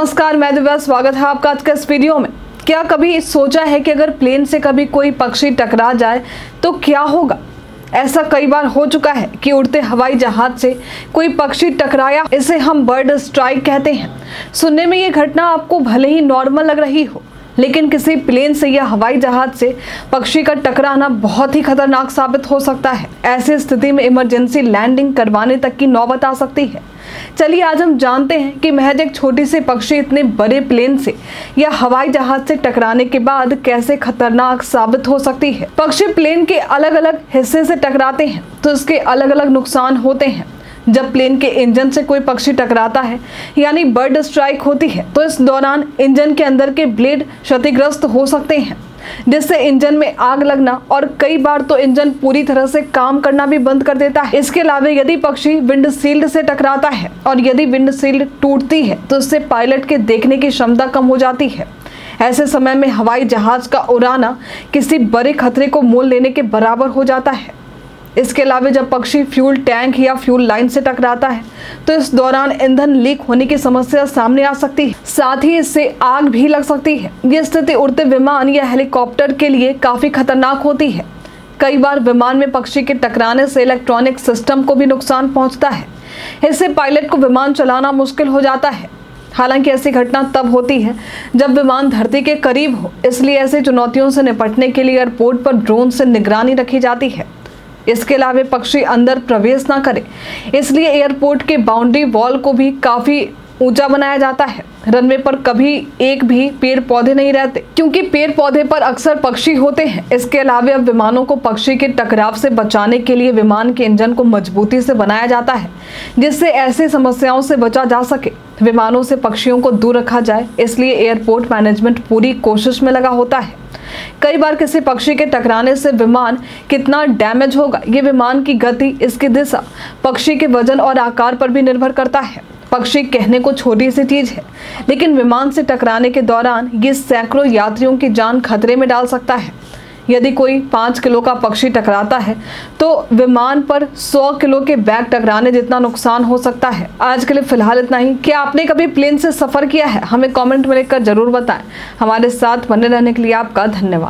नमस्कार, मैं दिव्या। स्वागत है आपका आज के इस वीडियो में। क्या कभी सोचा है कि अगर प्लेन से कभी कोई पक्षी टकरा जाए तो क्या होगा? ऐसा कई बार हो चुका है कि उड़ते हवाई जहाज से कोई पक्षी टकराया। इसे हम बर्ड स्ट्राइक कहते हैं। सुनने में ये घटना आपको भले ही नॉर्मल लग रही हो, लेकिन किसी प्लेन से या हवाई जहाज से पक्षी का टकराना बहुत ही खतरनाक साबित हो सकता है। ऐसी स्थिति में इमरजेंसी लैंडिंग करवाने तक की नौबत आ सकती है। चलिए आज हम जानते हैं कि महज एक छोटी सी पक्षी इतने बड़े प्लेन से या हवाई जहाज से टकराने के बाद कैसे खतरनाक साबित हो सकती है। पक्षी प्लेन के अलग अलग हिस्से से टकराते हैं तो इसके अलग अलग नुकसान होते हैं। जब प्लेन के इंजन से कोई पक्षी टकराता है यानी बर्ड स्ट्राइक होती है, तो इस दौरान इंजन के अंदर के ब्लेड क्षतिग्रस्त हो सकते हैं, जिससे इंजन में आग लगना और कई बार तो इंजन पूरी तरह से काम करना भी बंद कर देता है। इसके अलावा यदि पक्षी विंडशील्ड से टकराता है और यदि विंडशील्ड टूटती है तो इससे पायलट के देखने की क्षमता कम हो जाती है। ऐसे समय में हवाई जहाज का उड़ाना किसी बड़े खतरे को मोल लेने के बराबर हो जाता है। इसके अलावा जब पक्षी फ्यूल टैंक या फ्यूल लाइन से टकराता है तो इस दौरान ईंधन लीक होने की समस्या सामने आ सकती है, साथ ही इससे आग भी लग सकती है। ये स्थिति उड़ते विमान या हेलीकॉप्टर के लिए काफी खतरनाक होती है। कई बार विमान में पक्षी के टकराने से इलेक्ट्रॉनिक सिस्टम को भी नुकसान पहुंचता है। इससे पायलट को विमान चलाना मुश्किल हो जाता है। हालांकि ऐसी घटना तब होती है जब विमान धरती के करीब हो, इसलिए ऐसी चुनौतियों से निपटने के लिए एयरपोर्ट पर ड्रोन से निगरानी रखी जाती है। इसके अलावा पक्षी अंदर प्रवेश ना करे, इसलिए एयरपोर्ट के बाउंड्री वॉल को भी काफी ऊंचा बनाया जाता है। रनवे पर कभी एक भी पेड़ पौधे नहीं रहते, क्योंकि पेड़ पौधे पर अक्सर पक्षी होते हैं। इसके अलावा अब विमानों को पक्षी के टकराव से बचाने के लिए विमान के इंजन को मजबूती से बनाया जाता है, जिससे ऐसी समस्याओं से बचा जा सके। विमानों से पक्षियों को दूर रखा जाए, इसलिए एयरपोर्ट मैनेजमेंट पूरी कोशिश में लगा होता है। कई बार किसी पक्षी के टकराने से विमान कितना डैमेज होगा, ये विमान की गति, इसकी दिशा, पक्षी के वजन और आकार पर भी निर्भर करता है। पक्षी कहने को छोटी सी चीज है, लेकिन विमान से टकराने के दौरान ये सैकड़ों यात्रियों की जान खतरे में डाल सकता है। यदि कोई 5 किलो का पक्षी टकराता है तो विमान पर 100 किलो के बैग टकराने जितना नुकसान हो सकता है। आज के लिए फिलहाल इतना ही। क्या आपने कभी प्लेन से सफर किया है? हमें कमेंट में लिखकर जरूर बताएं। हमारे साथ बने रहने के लिए आपका धन्यवाद।